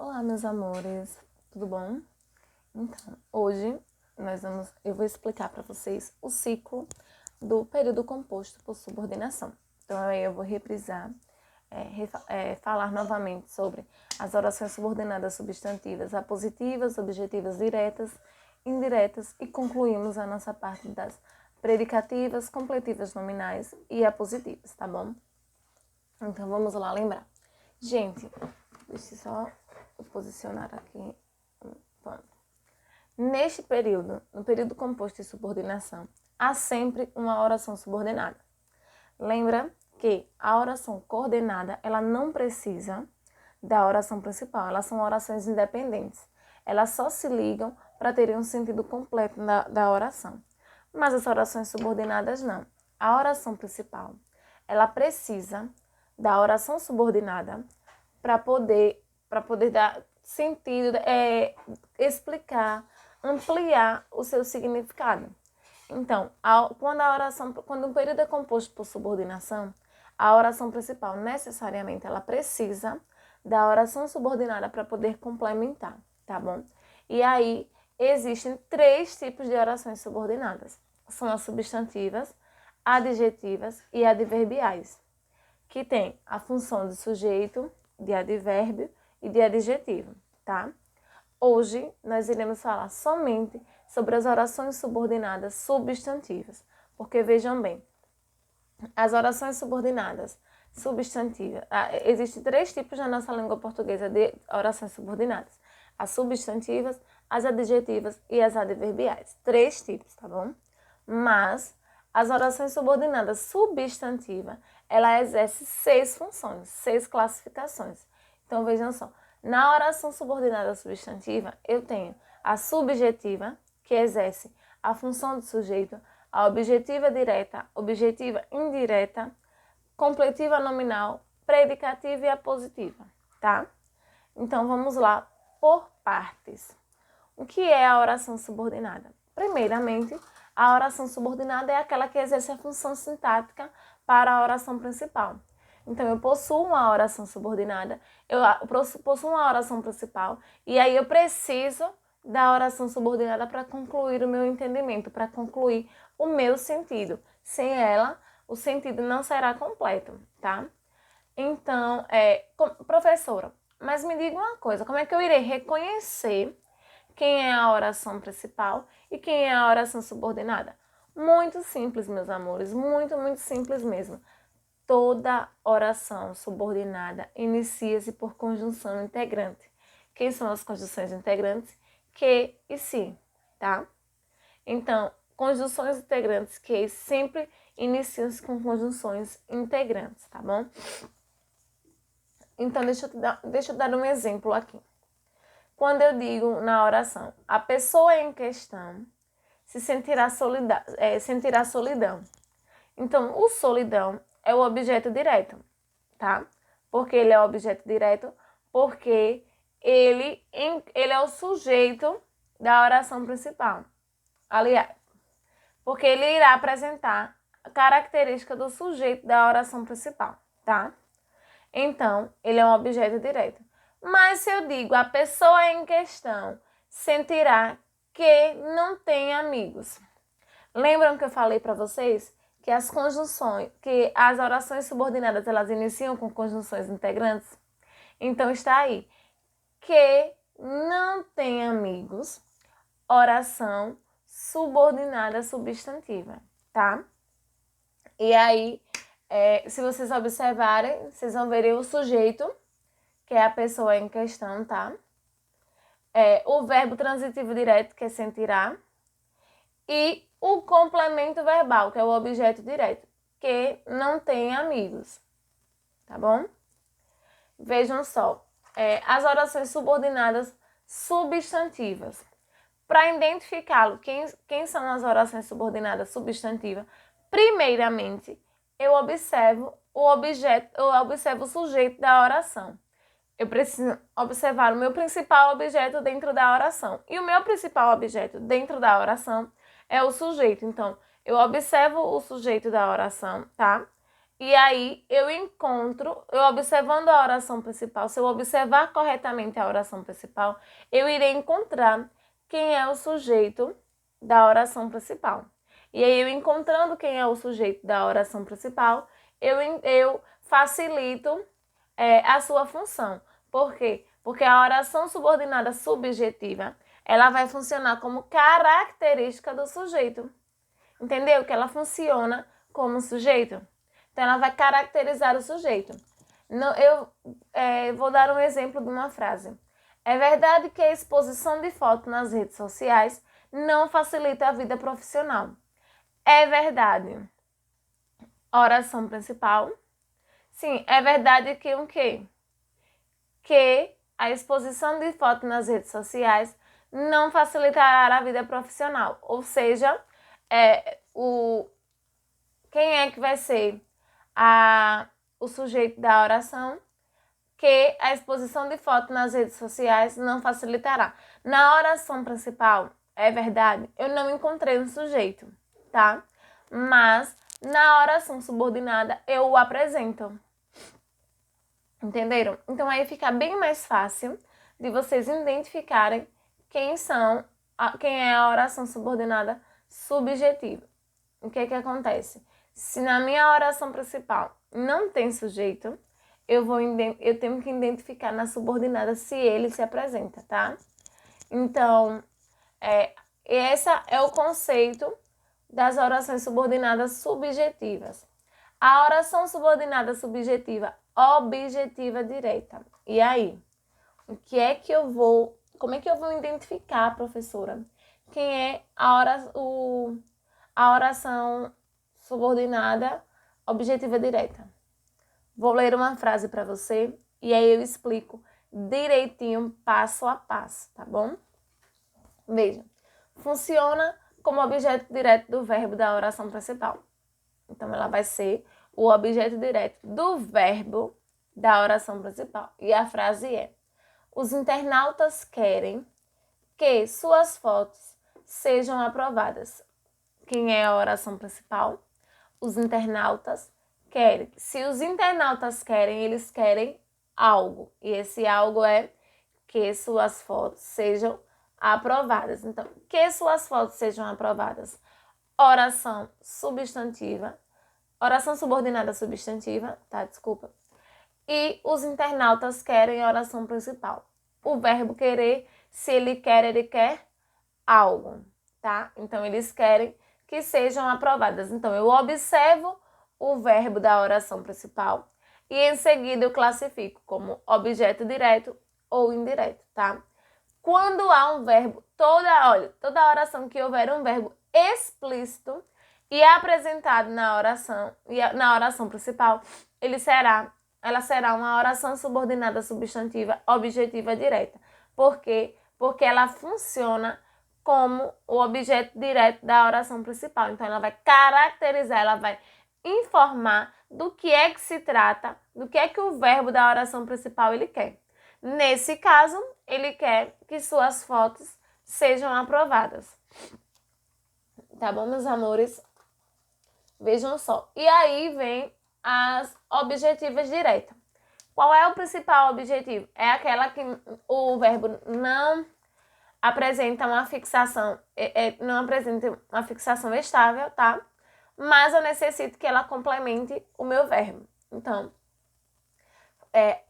Olá, meus amores, tudo bom? Então, hoje eu vou explicar para vocês o ciclo do período composto por subordinação. Então, aí eu vou reprisar, falar novamente sobre as orações subordinadas substantivas apositivas, objetivas diretas, indiretas e concluímos a nossa parte das predicativas, completivas nominais e apositivas, tá bom? Então, vamos lá lembrar. Gente, deixa eu só posicionar aqui. Pronto. Neste período, no período composto de subordinação, há sempre uma oração subordinada. Lembra que a oração coordenada, ela não precisa da oração principal, elas são orações independentes. Elas só se ligam para terem um sentido completo da oração. Mas as orações subordinadas não. A oração principal, ela precisa da oração subordinada para poder dar sentido, explicar, ampliar o seu significado. Então, quando um período é composto por subordinação, a oração principal necessariamente ela precisa da oração subordinada para poder complementar, tá bom? E aí existem 3 tipos de orações subordinadas. São as substantivas, adjetivas e adverbiais, que tem a função de sujeito, de advérbio e de adjetivo, tá? Hoje nós iremos falar somente sobre as orações subordinadas substantivas, porque vejam bem, as orações subordinadas substantivas, existem 3 tipos na nossa língua portuguesa de orações subordinadas: as substantivas, as adjetivas e as adverbiais. 3 tipos, tá bom? Mas as orações subordinadas substantivas, ela exerce 6 funções, 6 classificações. Então, vejam só, na oração subordinada substantiva, eu tenho a subjetiva, que exerce a função do sujeito, a objetiva direta, objetiva indireta, completiva nominal, predicativa e apositiva, tá? Então, vamos lá por partes. O que é a oração subordinada? Primeiramente, a oração subordinada é aquela que exerce a função sintática para a oração principal. Então, eu possuo uma oração subordinada, eu possuo uma oração principal, e aí eu preciso da oração subordinada para concluir o meu entendimento, para concluir o meu sentido. Sem ela, o sentido não será completo, tá? Então, professora, mas me diga uma coisa, como é que eu irei reconhecer quem é a oração principal e quem é a oração subordinada? Muito simples, meus amores, muito, muito simples mesmo. Toda oração subordinada inicia-se por conjunção integrante. Quem são as conjunções integrantes? Que e se, tá? Então, conjunções integrantes que sempre iniciam-se com conjunções integrantes, tá bom? Então, deixa eu dar um exemplo aqui. Quando eu digo na oração, a pessoa em questão sentirá solidão. Então, o solidão é o objeto direto, tá? Porque ele é o objeto direto, porque ele é o sujeito da oração principal. Aliás, porque ele irá apresentar a característica do sujeito da oração principal, tá? Então, ele é um objeto direto. Mas se eu digo a pessoa em questão sentirá que não tem amigos. Lembram que eu falei para vocês que as orações subordinadas, elas iniciam com conjunções integrantes? Então está aí. Que não tem amigos, oração subordinada substantiva, tá? E aí, se vocês observarem, vocês vão ver o sujeito, que é a pessoa em questão, tá? O verbo transitivo direto, que é sentirá, e o complemento verbal, que é o objeto direto, que não tem amigos, tá bom? Vejam só, as orações subordinadas substantivas. Para identificá-lo, quem são as orações subordinadas substantivas? Primeiramente, eu observo o sujeito da oração. Eu preciso observar o meu principal objeto dentro da oração. E o meu principal objeto dentro da oração é o sujeito. Então, eu observo o sujeito da oração, tá? E aí eu observando a oração principal, se eu observar corretamente a oração principal, eu irei encontrar quem é o sujeito da oração principal. E aí eu encontrando quem é o sujeito da oração principal, eu facilito a sua função. Por quê? Porque a oração subordinada subjetiva, ela vai funcionar como característica do sujeito. Entendeu? Que ela funciona como sujeito. Então, ela vai caracterizar o sujeito. Eu vou dar um exemplo de uma frase. É verdade que a exposição de foto nas redes sociais não facilita a vida profissional. É verdade. Oração principal. Sim, é verdade que o quê? Que a exposição de foto nas redes sociais não facilitará a vida profissional. Ou seja, quem é que vai ser o sujeito da oração? Que a exposição de foto nas redes sociais não facilitará. Na oração principal, é verdade, eu não encontrei um sujeito, tá? Mas na oração subordinada, eu o apresento. Entenderam? Então aí fica bem mais fácil de vocês identificarem quem é a oração subordinada subjetiva. O que acontece? Se na minha oração principal não tem sujeito, eu tenho que identificar na subordinada se ele se apresenta, tá? Então, esse é o conceito das orações subordinadas subjetivas. A oração subordinada subjetiva objetiva direta. E aí? Como é que eu vou identificar, professora, quem é a oração subordinada objetiva direta? Vou ler uma frase para você e aí eu explico direitinho, passo a passo, tá bom? Veja, funciona como objeto direto do verbo da oração principal. Então, ela vai ser o objeto direto do verbo da oração principal. E a frase é: os internautas querem que suas fotos sejam aprovadas. Quem é a oração principal? Os internautas querem. Se os internautas querem, eles querem algo. E esse algo é que suas fotos sejam aprovadas. Então, que suas fotos sejam aprovadas. Oração substantiva. Oração subordinada substantiva, tá? Desculpa. E os internautas querem oração principal. O verbo querer, se ele quer algo, tá? Então, eles querem que sejam aprovadas. Então, eu observo o verbo da oração principal e em seguida eu classifico como objeto direto ou indireto, tá? Quando há um verbo, toda oração que houver um verbo explícito e apresentado na oração principal, ela será uma oração subordinada substantiva objetiva direta. Por quê? Porque ela funciona como o objeto direto da oração principal. Então, ela vai caracterizar, ela vai informar do que é que se trata, do que é que o verbo da oração principal ele quer. Nesse caso, ele quer que suas fotos sejam aprovadas. Tá bom, meus amores? Vejam só. E aí vem as objetivas diretas. Qual é o principal objetivo? É aquela que o verbo não apresenta uma fixação, não apresenta uma fixação estável, tá? Mas eu necessito que ela complemente o meu verbo. Então,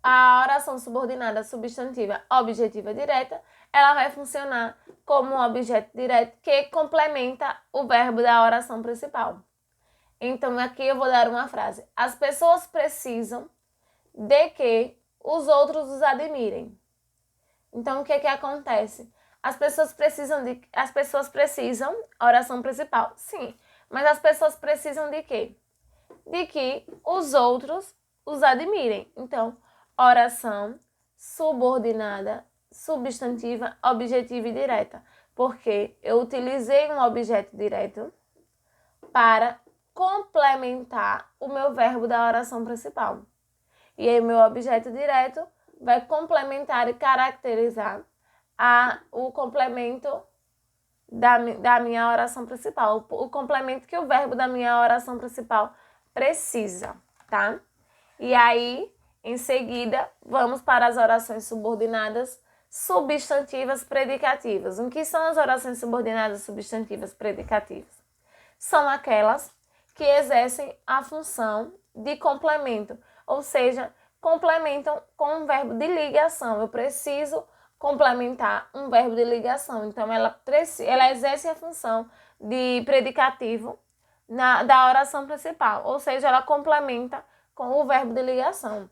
a oração subordinada substantiva objetiva direta, ela vai funcionar como um objeto direto que complementa o verbo da oração principal. Então, aqui eu vou dar uma frase. As pessoas precisam de que os outros os admirem. Então, o que acontece? As pessoas precisam, oração principal, sim, mas as pessoas precisam de quê? De que os outros os admirem. Então, oração subordinada, substantiva, objetiva e direta. Porque eu utilizei um objeto direto para complementar o meu verbo da oração principal. E aí, o meu objeto direto vai complementar e caracterizar o complemento da minha oração principal, o complemento que o verbo da minha oração principal precisa, tá? E aí, em seguida, vamos para as orações subordinadas substantivas predicativas. O que são as orações subordinadas substantivas predicativas? São aquelas que exercem a função de complemento, ou seja, complementam com um verbo de ligação. Eu preciso complementar um verbo de ligação. Então, ela exerce a função de predicativo da oração principal, ou seja, ela complementa com o verbo de ligação.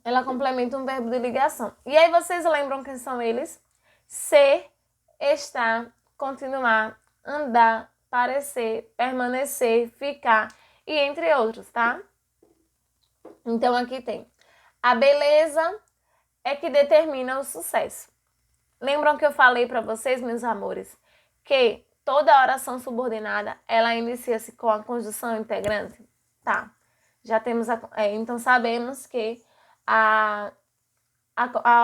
Ela complementa um verbo de ligação. E aí vocês lembram quem são eles? Ser, estar, continuar, andar, parecer, permanecer, ficar e entre outros, tá? Então aqui tem a beleza é que determina o sucesso. Lembram que eu falei para vocês, meus amores, que toda oração subordinada, ela inicia-se com a conjunção integrante? Tá. Já temos então sabemos que a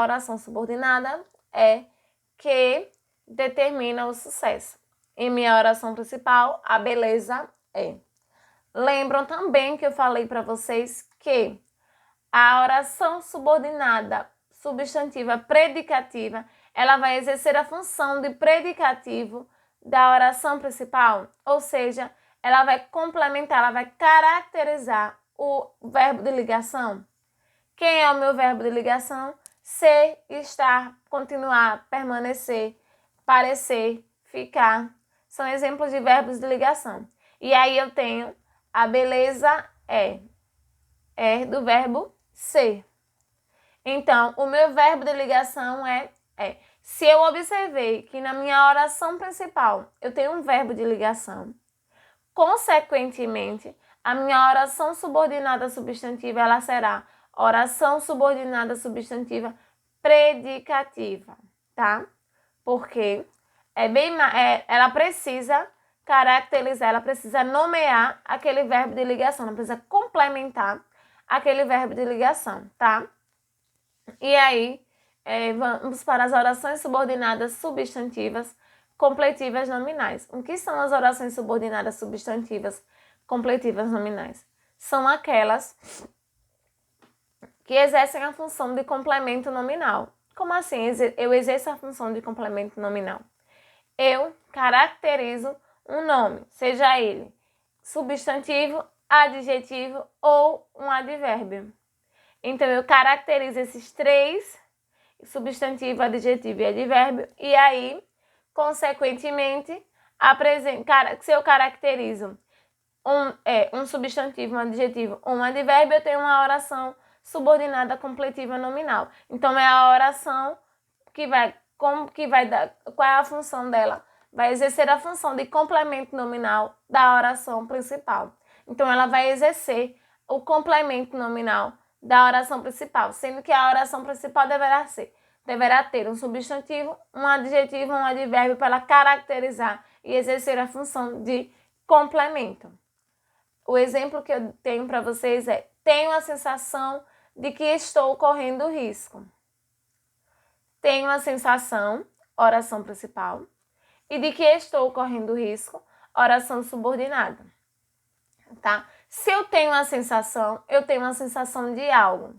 oração subordinada é que determina o sucesso. Em minha oração principal, a beleza é. Lembram também que eu falei para vocês que a oração subordinada substantiva predicativa, ela vai exercer a função de predicativo da oração principal, ou seja, ela vai complementar, ela vai caracterizar o verbo de ligação. Quem é o meu verbo de ligação? Ser, estar, continuar, permanecer, parecer, ficar. São exemplos de verbos de ligação. E aí eu tenho a beleza é do verbo ser. Então, o meu verbo de ligação é. Se eu observei que na minha oração principal eu tenho um verbo de ligação, consequentemente, a minha oração subordinada substantiva ela será oração subordinada substantiva predicativa, tá? Porque ela precisa caracterizar, ela precisa nomear aquele verbo de ligação, ela precisa complementar aquele verbo de ligação, tá? E aí, vamos para as orações subordinadas substantivas completivas nominais. O que são as orações subordinadas substantivas completivas nominais? São aquelas que exercem a função de complemento nominal. Como assim eu exerço a função de complemento nominal? Eu caracterizo um nome, seja ele substantivo, adjetivo ou um advérbio. Então, eu caracterizo esses três, substantivo, adjetivo e advérbio, e aí, consequentemente, se eu caracterizo um substantivo, um adjetivo ou um advérbio, eu tenho uma oração subordinada completiva nominal. Então, é a oração qual é a função dela? Vai exercer a função de complemento nominal da oração principal. Então, ela vai exercer o complemento nominal da oração principal, sendo que a oração principal deverá ter um substantivo, um adjetivo, um advérbio para caracterizar e exercer a função de complemento. O exemplo que eu tenho para vocês é: tenho a sensação de que estou correndo risco. Tenho a sensação, oração principal, e de que estou correndo risco, oração subordinada, tá? Se eu tenho a sensação, eu tenho uma sensação de algo.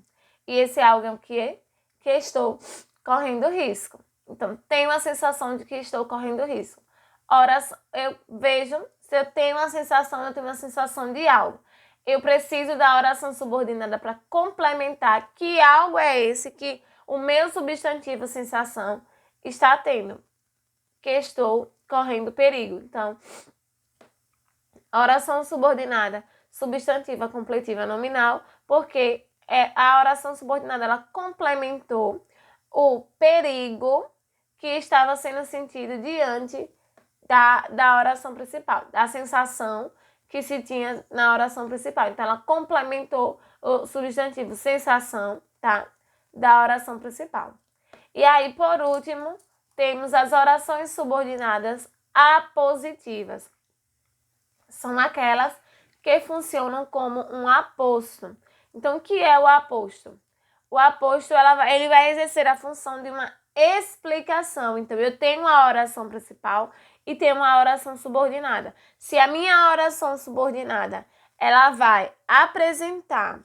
E esse algo é o quê? Que estou correndo risco. Então, tenho a sensação de que estou correndo risco. Oração, eu vejo, se eu tenho uma sensação de algo. Eu preciso da oração subordinada para complementar que algo é esse que o meu substantivo sensação está tendo. Que estou correndo perigo. Então, a oração subordinada substantiva completiva nominal, porque a oração subordinada ela complementou o perigo que estava sendo sentido diante da oração principal, da sensação que se tinha na oração principal. Então, ela complementou o substantivo sensação, tá? Da oração principal. E aí, por último, temos as orações subordinadas apositivas. São aquelas que funcionam como um aposto. Então, o que é o aposto? O aposto ele vai exercer a função de uma explicação. Então, eu tenho uma oração principal e tenho uma oração subordinada. Se a minha oração subordinada ela vai apresentar,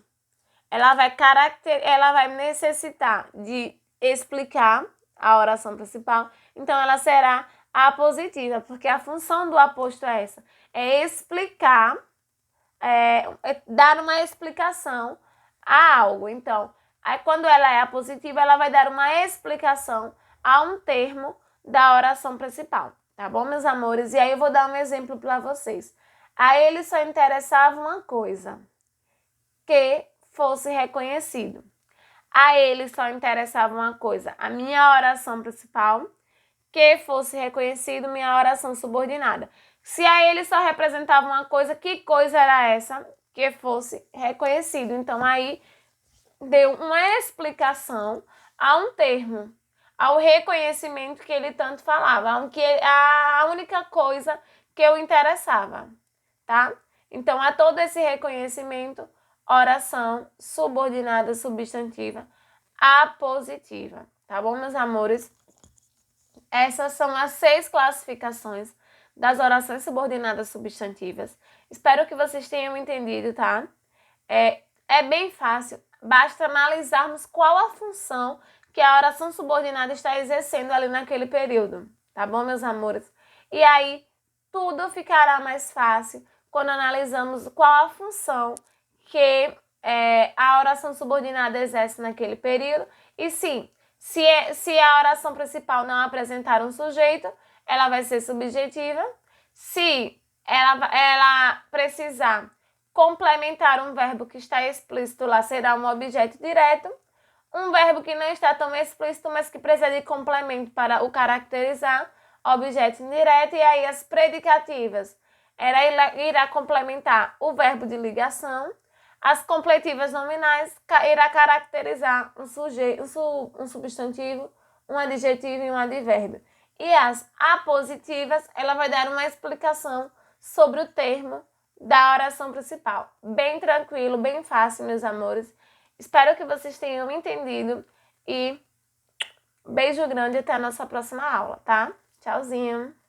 ela vai necessitar de explicar a oração principal, então ela será apositiva, porque a função do aposto é essa, é explicar, dar uma explicação a algo. Então, aí quando ela é apositiva, ela vai dar uma explicação a um termo da oração principal, tá bom, meus amores? E aí eu vou dar um exemplo para vocês. A ele só interessava uma coisa, que fosse reconhecido. A ele só interessava uma coisa, a minha oração principal, que fosse reconhecido, minha oração subordinada. Se a ele só representava uma coisa, que coisa era essa? Que fosse reconhecido. Então, aí deu uma explicação a um termo, ao reconhecimento que ele tanto falava, a única coisa que eu interessava, tá? Então, a todo esse reconhecimento, oração subordinada substantiva apositiva, tá bom, meus amores? Essas são as 6 classificações das orações subordinadas substantivas. Espero que vocês tenham entendido, tá? É bem fácil, basta analisarmos qual a função que a oração subordinada está exercendo ali naquele período, tá bom, meus amores? E aí, tudo ficará mais fácil quando analisamos qual a função que a oração subordinada exerce naquele período. E sim, se a oração principal não apresentar um sujeito, ela vai ser subjetiva. Se ela precisar complementar um verbo que está explícito, lá será um objeto direto. Um verbo que não está tão explícito, mas que precisa de complemento para o caracterizar, objeto indireto. E aí as predicativas irá complementar o verbo de ligação. As completivas nominais irá caracterizar um sujeito, um substantivo, um adjetivo e um advérbio. E as apositivas, ela vai dar uma explicação sobre o termo da oração principal. Bem tranquilo, bem fácil, meus amores. Espero que vocês tenham entendido e beijo grande até a nossa próxima aula, tá? Tchauzinho!